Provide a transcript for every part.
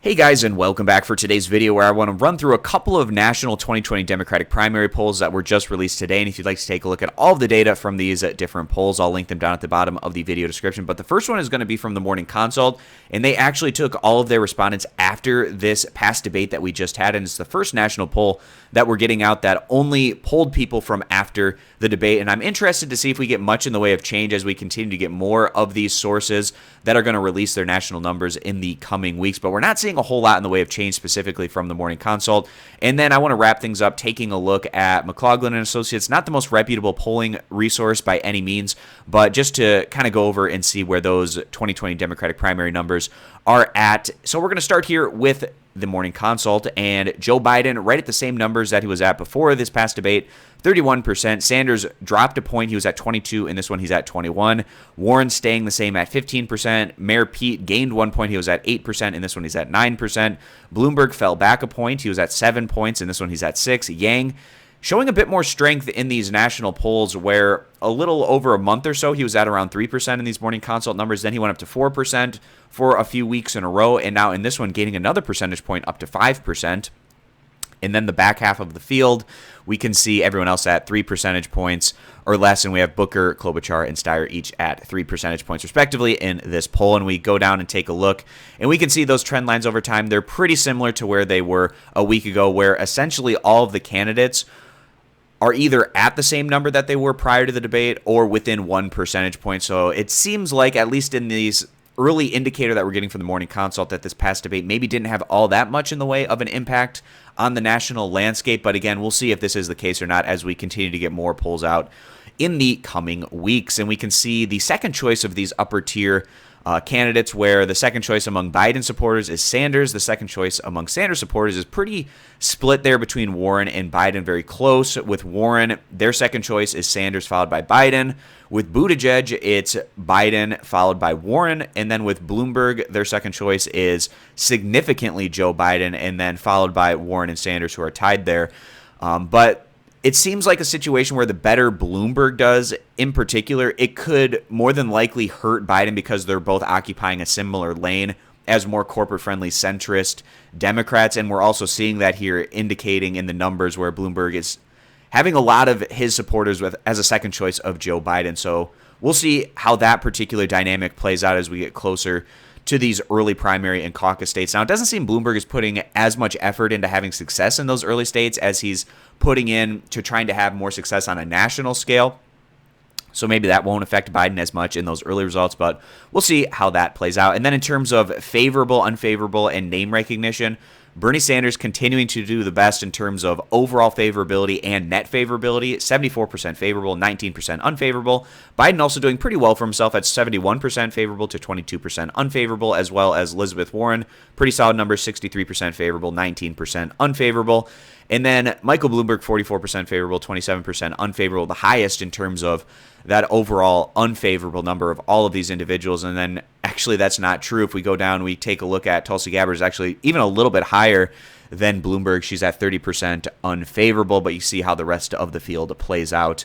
Hey guys, and welcome back for today's video where I want to run through a couple of national 2020 Democratic primary polls that were just released today. And if you'd like to take a look at all of the data from these different polls, I'll link them down at the bottom of the video description. But the first one is going to be from the Morning Consult, and they actually took all of their respondents after this past debate that we just had. And it's the first national poll that we're getting out that only polled people from after the debate. And I'm interested to see if we get much in the way of change as we continue to get more of these sources that are going to release their national numbers in the coming weeks. But we're not seeing a whole lot in the way of change specifically from the Morning Consult. And then I want to wrap things up taking a look at McLaughlin and Associates, not the most reputable polling resource by any means, but just to kind of go over and see where those 2020 Democratic primary numbers are at. So we're going to start here with the Morning Consult, and Joe Biden right at the same numbers that he was at before this past debate, 31%. Sanders dropped a point. He was at 22. In this one, he's at 21. Warren staying the same at 15%. Mayor Pete gained 1 point. He was at 8%. In this one, he's at 9%. Bloomberg fell back a point. He was at 7 points. In this one, he's at 6. Yang showing a bit more strength in these national polls where a little over a month or so, he was at around 3% in these Morning Consult numbers. Then he went up to 4% for a few weeks in a row. And now in this one, gaining another percentage point up to 5%. And then the back half of the field, we can see everyone else at 3 percentage points or less. And we have Booker, Klobuchar, and Steyer each at 3 percentage points respectively in this poll. And we go down and take a look, and we can see those trend lines over time. They're pretty similar to where they were a week ago, where essentially all of the candidates are either at the same number that they were prior to the debate or within 1 percentage point. So it seems like, at least in these early indicator that we're getting from the Morning Consult, that this past debate maybe didn't have all that much in the way of an impact on the national landscape. But again, we'll see if this is the case or not as we continue to get more polls out in the coming weeks. And we can see the second choice of these upper tier candidates, where the second choice among Biden supporters is Sanders. The second choice among Sanders supporters is pretty split there between Warren and Biden, very close. With Warren, their second choice is Sanders followed by Biden. With Buttigieg, it's Biden followed by Warren. And then with Bloomberg, their second choice is significantly Joe Biden, and then followed by Warren and Sanders, who are tied there. But it seems like a situation where the better Bloomberg does, in particular, it could more than likely hurt Biden because they're both occupying a similar lane as more corporate-friendly centrist Democrats. And we're also seeing that here, indicating in the numbers where Bloomberg is having a lot of his supporters with as a second choice of Joe Biden. So we'll see how that particular dynamic plays out as we get closer to these early primary and caucus states. Now, it doesn't seem Bloomberg is putting as much effort into having success in those early states as he's putting in to trying to have more success on a national scale. So maybe that won't affect Biden as much in those early results, but we'll see how that plays out. And then in terms of favorable, unfavorable, and name recognition, Bernie Sanders continuing to do the best in terms of overall favorability and net favorability, 74% favorable, 19% unfavorable. Biden also doing pretty well for himself at 71% favorable to 22% unfavorable, as well as Elizabeth Warren, pretty solid numbers, 63% favorable, 19% unfavorable. And then Michael Bloomberg, 44% favorable, 27% unfavorable, the highest in terms of that overall unfavorable number of all of these individuals. And then actually that's not true. If we go down, we take a look at Tulsi Gabbard is actually even a little bit higher than Bloomberg. She's at 30% unfavorable, but you see how the rest of the field plays out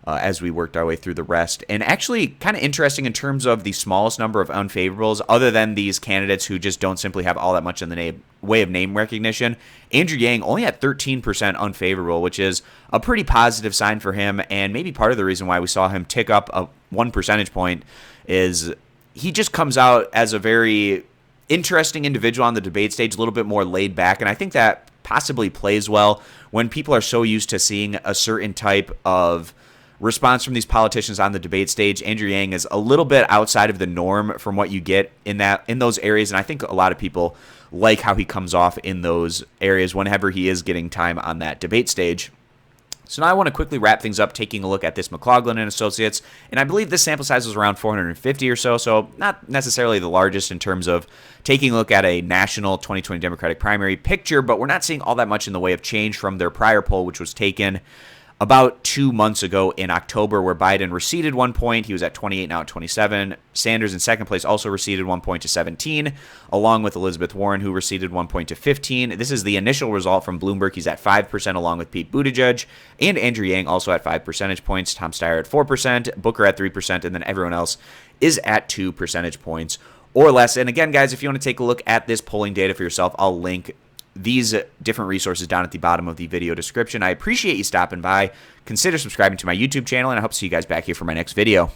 as we worked our way through the rest. And actually kind of interesting in terms of the smallest number of unfavorables, other than these candidates who just don't simply have all that much in the way of name recognition. Andrew Yang only at 13% unfavorable, which is a pretty positive sign for him, and maybe part of the reason why we saw him tick up a 1 percentage point is he just comes out as a very interesting individual on the debate stage, a little bit more laid back, and I think that possibly plays well when people are so used to seeing a certain type of response from these politicians on the debate stage. Andrew Yang is a little bit outside of the norm from what you get in those areas, and I think a lot of people like how he comes off in those areas whenever he is getting time on that debate stage. So now I want to quickly wrap things up, taking a look at this McLaughlin and Associates, and I believe this sample size was around 450 or so not necessarily the largest in terms of taking a look at a national 2020 Democratic primary picture, but we're not seeing all that much in the way of change from their prior poll, which was taken about 2 months ago in October, where Biden receded 1 point. He was at 28, now at 27. Sanders in second place also receded 1 point to 17, along with Elizabeth Warren, who receded 1 point to 15. This is the initial result from Bloomberg. He's at 5%, along with Pete Buttigieg, and Andrew Yang also at 5 percentage points. Tom Steyer at 4%, Booker at 3%, and then everyone else is at 2 percentage points or less. And again, guys, if you want to take a look at this polling data for yourself, I'll link these different resources down at the bottom of the video description. I appreciate you stopping by. Consider subscribing to my YouTube channel, and I hope to see you guys back here for my next video.